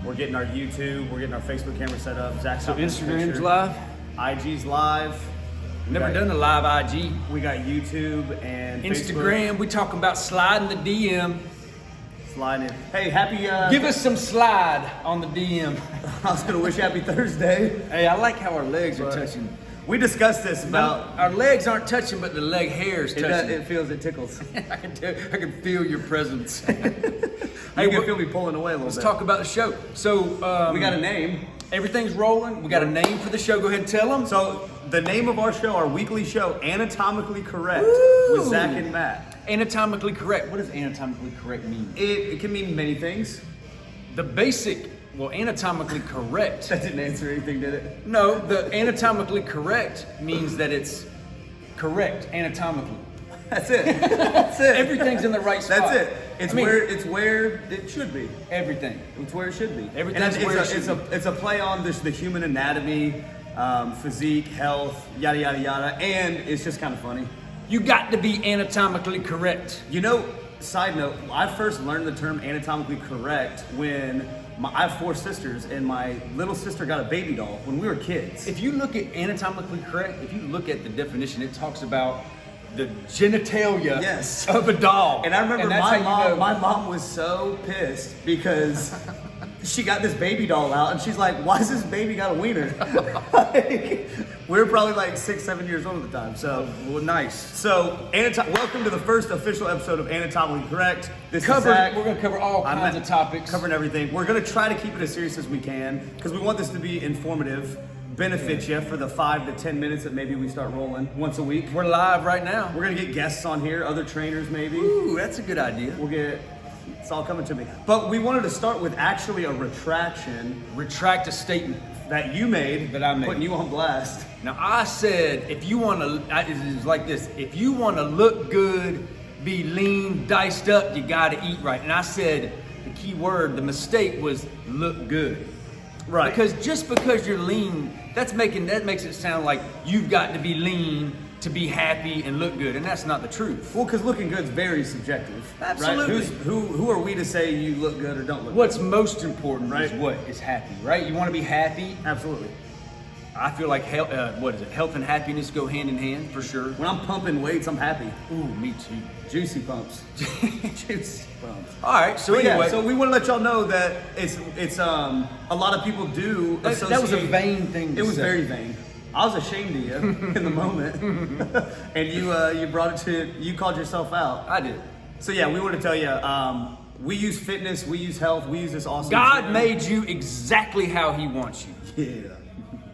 We're getting our YouTube. We're getting our Facebook camera set up. Zach's So up in the Instagram's picture. live. IG's live. Never done a live IG. We got YouTube and Instagram. Facebook. We talking about sliding the DM. Sliding in. Hey, happy. Give us some slide on the DM. I was gonna wish you happy Thursday. Hey, I like how our legs are touching. We discussed this about. Our legs aren't touching, but the leg hair is touching. It tickles. I can feel your presence. You can feel me pulling away a little Let's bit. talk about the show. So We got a name. Everything's rolling. We got a name for the show. Go ahead and tell them. So the name of our show, our weekly show, Anatomically Correct, Woo! with Zach and Matt. Anatomically correct. What does anatomically correct mean? It can mean many things. The basic, anatomically correct. That didn't answer anything, did it? No, the anatomically correct means that it's correct anatomically. That's it. That's it. Everything's in the right spot. That's it. It's where it should be. Everything. It's where it should be. Everything's And where it should be. It's a play on the human anatomy, physique, health, yada yada yada, and it's just kind of funny. You got to be anatomically correct. You know, side note, I first learned the term anatomically correct when I have 4 sisters, and my little sister got a baby doll when we were kids. If you look at anatomically correct, if you look at the definition, it talks about the genitalia of a doll. And I remember that's how you know. my mom was so pissed because she got this baby doll out, and she's like, "Why does this baby got a wiener?" Like, we were probably like 6, 7 years old at the time. So Well, nice. So welcome to the first official episode of Anatomically Correct. This is We're Zach. going to cover all kinds of topics. Covering everything. We're going to try to keep it as serious as we can because we want this to be informative, benefit you for the 5 to 10 minutes that maybe we start rolling once a week. We're live right now. We're going to get guests on here, other trainers maybe. Ooh, that's a good idea. It's all coming to me. But we wanted to start with actually a retraction Retract a statement. that you made, That I made. putting you on blast. Now I said, if you want to, it's like this. If you want to look good, be lean, diced up, you got to eat right. And I said, the key word, the mistake was look good. Right. Because just because you're lean, that makes it sound like you've got to be lean to be happy and look good, and that's not the truth. Well, because looking good is very subjective. Absolutely. Right? Who are we to say you look good or don't look What's most important is Right. what is happy, right? You want to be happy. good? Absolutely. I feel like health, health and happiness go hand in hand for sure. When I'm pumping weights, I'm happy. Ooh, me too. Juicy pumps. Juicy pumps. All right, so But anyway, yeah, so we want to let y'all know that it's a lot of people do associate. that was a vain thing to It was say. very vain. I was ashamed of you in the moment, and you brought it to. You called yourself out. I did. So yeah, we want to tell you. We use fitness. We use health. We use this awesome. God gym. made you exactly how He wants you.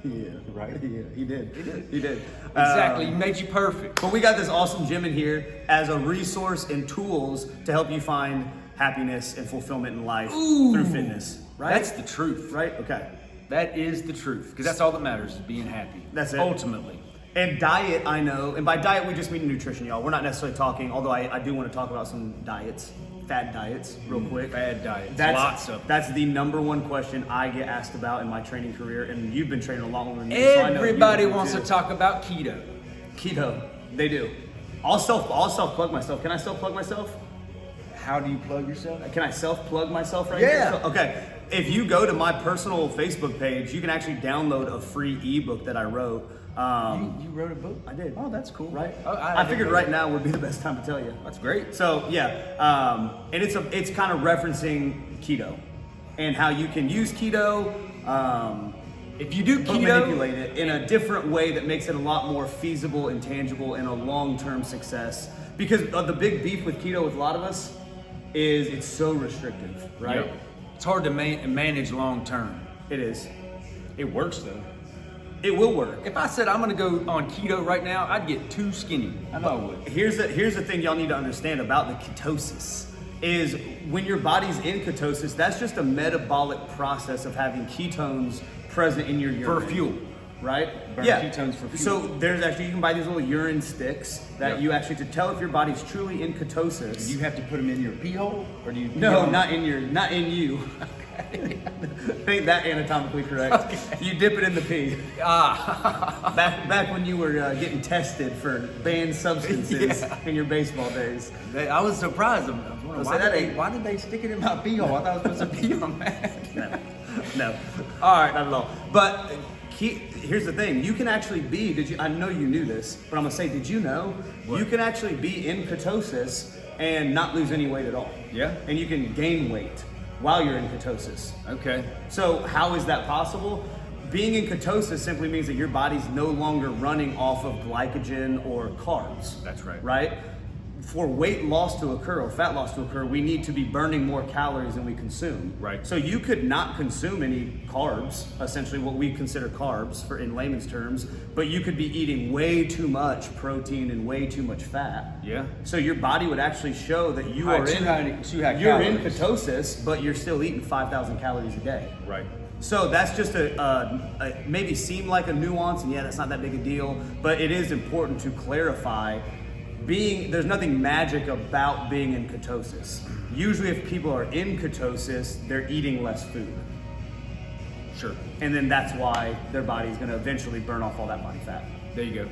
Yeah. Right? Yeah. He did. He did. Exactly. He made you perfect. But we got this awesome gym in here as a resource and tools to help you find happiness and fulfillment in life through fitness. Right? That's the truth. right. Okay. That is the truth. Because that's all that matters is being happy. That's it. Ultimately. And diet, I know, and by diet we just mean nutrition, y'all. We're not necessarily talking, although I do want to talk about some diets, fad diets, real quick. Bad diets. That's, Lots of them. That's the number one question I get asked about in my training career, and you've been training a lot longer than me. So I know you Everybody do wants too. to talk about keto. Keto. They do. I'll self plug myself. Can I self plug myself? How do you plug yourself? Can I self plug myself right Yeah. here? Okay. If you go to my personal Facebook page, you can actually download a free ebook that I wrote. You wrote a book? I did. Oh, that's cool. Right? Oh, I figured right now would be the best time to tell you. That's great. So yeah, and it's kind of referencing keto and how you can use keto, If you do but keto, manipulate it in a different way that makes it a lot more feasible and tangible and a long-term success. Because the big beef with keto with a lot of us is it's so restrictive, right? Yep. It's hard to manage long term. It is. It works though. It will work. If I said I'm going to go on keto right now, I'd get too skinny. I know I would. Here's the thing y'all need to understand about the ketosis is when your body's in ketosis, that's just a metabolic process of having ketones present in your urine. For fuel. Right? Burn yeah. ketones for fuel. So there's actually, you can buy these little urine sticks that Yep. you actually, to tell if your body's truly in ketosis. Do you have to put them in your pee hole, or do you? No, not in you. Ain't that anatomically correct? Okay. You dip it in the pee. Back when you were getting tested for banned substances in your baseball days. I was surprised. I was wondering, So that ain't- why did they stick it in my pee hole? I thought I was supposed to pee on that. No. All right. Not at all. But here's the thing. You can actually be, I know you knew this, but I'm going to say, did you know? What? You can actually be in ketosis and not lose any weight at all. Yeah. And you can gain weight while you're in ketosis. Okay. So how is that possible? Being in ketosis simply means that your body's no longer running off of glycogen or carbs. That's right. Right? For weight loss to occur or fat loss to occur, we need to be burning more calories than we consume. Right. So you could not consume any carbs, essentially what we consider carbs in layman's terms, but you could be eating way too much protein and way too much fat. Yeah. So your body would actually show that you High- are too high you're in calories. ketosis, but you're still eating 5,000 calories a day. Right. So that's just a maybe seem like a nuance, and yeah, that's not that big a deal, but it is important to clarify. There's nothing magic about being in ketosis. Usually if people are in ketosis, they're eating less food. Sure. And then that's why their body's gonna eventually burn off all that body fat. There you go.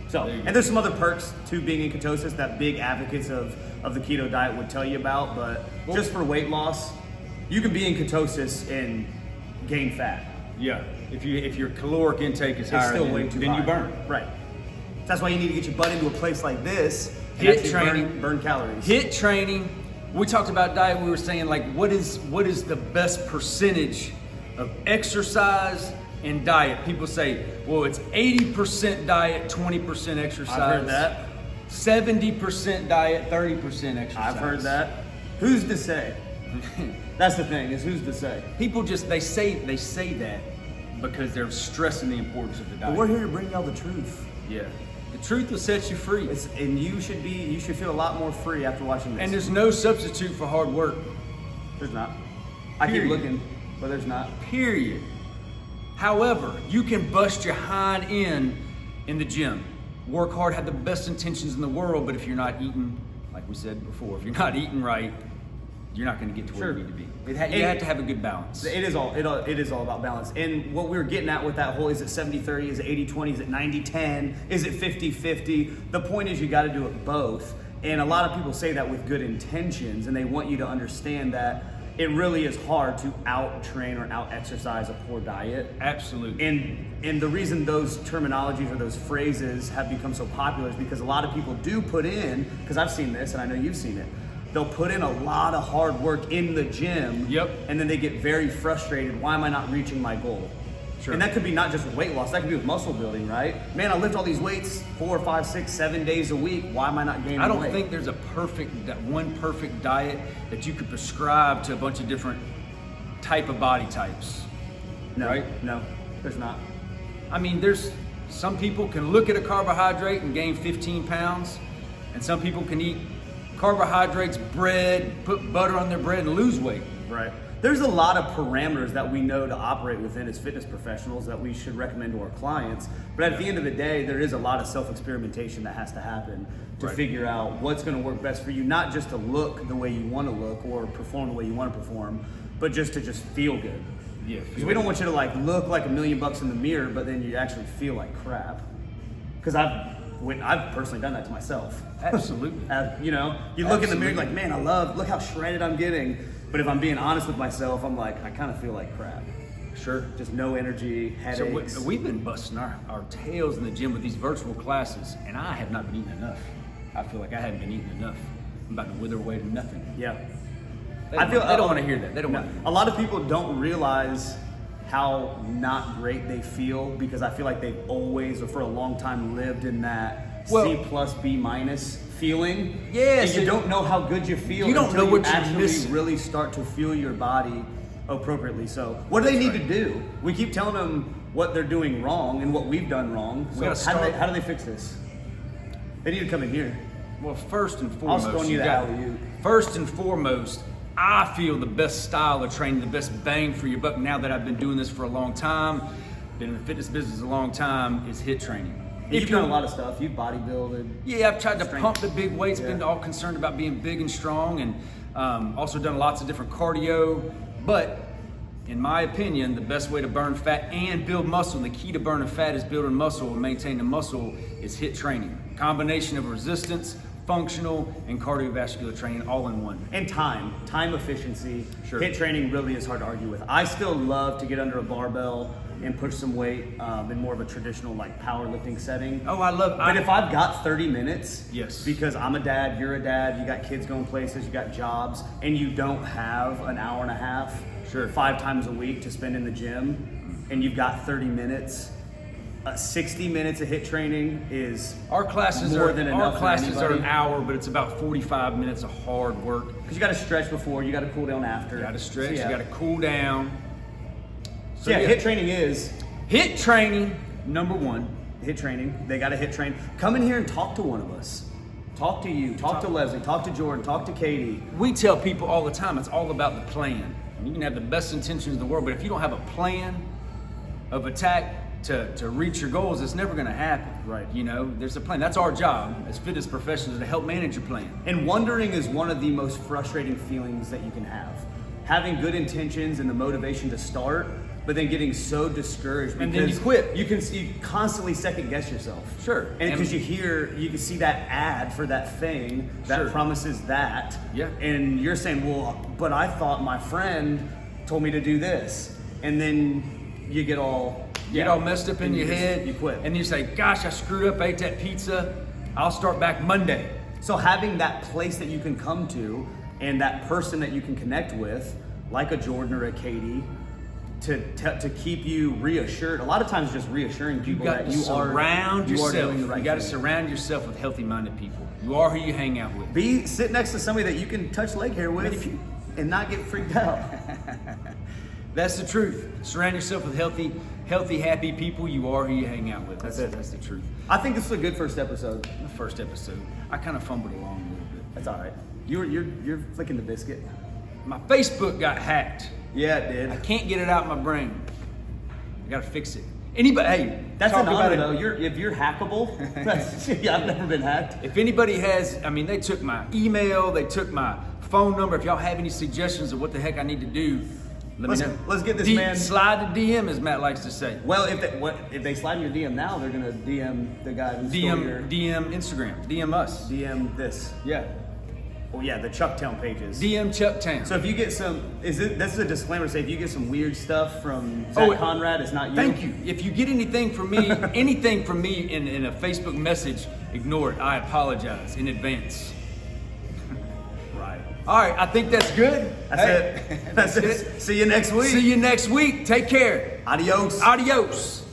So, There you go. and there's some other perks to being in ketosis that big advocates of the keto diet would tell you about, but just for weight loss, you can be in ketosis and gain fat. Yeah. If your caloric intake is It's higher still than, way too then high. you burn. Right. That's why you need to get your butt into a place like this and HIIT actually training. burn calories. HIIT training. We talked about diet. We were saying like, what is the best percentage of exercise and diet? People say, well, it's 80% diet, 20% exercise. I've heard that. 70% diet, 30% exercise. I've heard that. Who's to say? That's the thing, is who's to say? People just they say that because they're stressing the importance of the diet. But we're here to bring y'all the truth. Yeah. The truth will set you free. And you should feel a lot more free after watching this. And there's no substitute for hard work. There's not. I keep Period. looking, but there's not. Period. However, you can bust your hind in the gym. Work hard, have the best intentions in the world, but if you're not eating, like we said before, if you're not eating right, you're not going to get to where Sure. you need to be. You have to have a good balance. It is all about balance. And what we were getting at with that whole, is it 70-30, is it 80-20, is it 90-10, is it 50-50? The point is you got to do it both. And a lot of people say that with good intentions, and they want you to understand that it really is hard to out-train or out-exercise a poor diet. Absolutely. And the reason those terminologies or those phrases have become so popular is because a lot of people do put in, because I've seen this and I know you've seen it, they'll put in a lot of hard work in the gym. Yep. And then they get very frustrated. Why am I not reaching my goal? Sure. And that could be not just with weight loss, that could be with muscle building, right? Man, I lift all these weights 4, 5, 6, 7 days a week. Why am I not gaining weight? I don't think there's one perfect diet that you could prescribe to a bunch of different type of body types. No, right? no, there's not. I mean, there's some people can look at a carbohydrate and gain 15 pounds, and some people can eat carbohydrates, bread, put butter on their bread and lose weight. Right. There's a lot of parameters that we know to operate within as fitness professionals that we should recommend to our clients. But at the end of the day, there is a lot of self-experimentation that has to happen to Right. figure out what's going to work best for you, not just to look the way you want to look or perform the way you want to perform, but just to feel good. Yeah. Because we don't want you to like look like $1 million in the mirror, but then you actually feel like crap. Because I've personally done that to myself. Absolutely. You know, you look in the mirror like, man, look how shredded I'm getting. But if I'm being honest with myself, I'm like, I kind of feel like crap. Sure. Just no energy, headaches. So we've been busting our tails in the gym with these virtual classes, and I have not been eating enough. I feel like I haven't been eating enough. I'm about to wither away to nothing. Yeah. They don't want to hear that. They don't want to hear that. A lot of people don't realize how not great they feel because I feel like they've always or for a long time lived in that C plus B minus feeling. Yes, And you don't know how good you feel You don't until know what you you're actually missing. really start to feel your body appropriately. So what do they need to do? We keep telling them what they're doing wrong and what we've done wrong. We gotta So how start- do they fix this? They need to come in here. Well, first and I was foremost, throwing you the alley-oop. first and foremost, I feel the best style of training, the best bang for your buck. Now that I've been doing this for a long time, been in the fitness business a long time, is HIIT training. You've done a lot of stuff. You've bodybuilded. Yeah, I've tried to Strength. pump the big weights, been Yeah. all concerned about being big and strong, and also done lots of different cardio. But in my opinion, the best way to burn fat and build muscle, and the key to burning fat is building muscle and maintaining muscle, is HIIT training. Combination of resistance, functional and cardiovascular training all in one. And time efficiency. Sure. HIIT training really is hard to argue with. I still love to get under a barbell and push some weight in more of a traditional like powerlifting setting. Oh, I love. But if I've got 30 minutes, Yes. because I'm a dad, you're a dad, you got kids going places, you got jobs, and you don't have an hour and a half, Sure. 5 times a week to spend in the gym, and you've got 30 minutes. 60 minutes of HIIT training is Our classes more are than enough. our classes for are anybody. an hour, but it's about 45 minutes of hard work. Because you got to stretch before, you got to cool down after. You got to stretch. So, yeah. You got to cool down. So yeah, HIIT training is HIIT training number one. HIIT training. They got to HIIT train. Come in here and talk to one of us. Talk to you. Talk to Leslie. Talk to Jordan. Talk to Katie. We tell people all the time it's all about the plan. You can have the best intentions in the world, but if you don't have a plan of attack to reach your goals, it's never going to happen. Right. You know, there's a plan. That's our job as fitness professionals, to help manage your plan. And wondering is one of the most frustrating feelings that you can have. Having good intentions and the motivation to start, but then getting so discouraged And because then you quit. You constantly second guess yourself. Sure. And because you can see that ad for that thing that Sure. promises that. Yeah. And you're saying, well, but I thought my friend told me to do this. And then you get all Get all messed up in and your head. You quit. And you say, gosh, I screwed up, I ate that pizza. I'll start back Monday. So having that place that you can come to and that person that you can connect with, like a Jordan or a Katie, to keep you reassured. A lot of times, just reassuring You people got that to you surround are yourself. doing the right You got to thing. surround yourself with healthy-minded people. You are who you hang out with. Sit next to somebody that you can touch leg hair with and not get freaked out. That's the truth. Surround yourself with healthy, happy people. You are who you hang out with. That's it. That's the truth. I think this is a good first episode. The first episode, I kind of fumbled along a little bit. That's all right. You're flicking the biscuit. My Facebook got hacked. Yeah, it did. I can't get it out of my brain. I gotta fix it. Anybody, hey, That's talk an about honor, it. though. If you're hackable, yeah, I've never been hacked. If anybody has, they took my email, they took my phone number. If y'all have any suggestions of what the heck I need to do, let me know. Let's get this man. Slide the DM, as Matt likes to say. Well, if they slide in your DM now, they're gonna DM the guy who's DM Instagram, DM us. DM this. Yeah, Oh yeah, the Chucktown pages. DM Chucktown. So if you get some, this is a disclaimer. Say if you get some weird stuff from Zach Conrad, it's not you. Thank you. If you get anything from me, in a Facebook message, ignore it. I apologize in advance. Right. All right, I think that's good. That's it. That's it. See you next week. See you next week. Take care. Adios. Adios.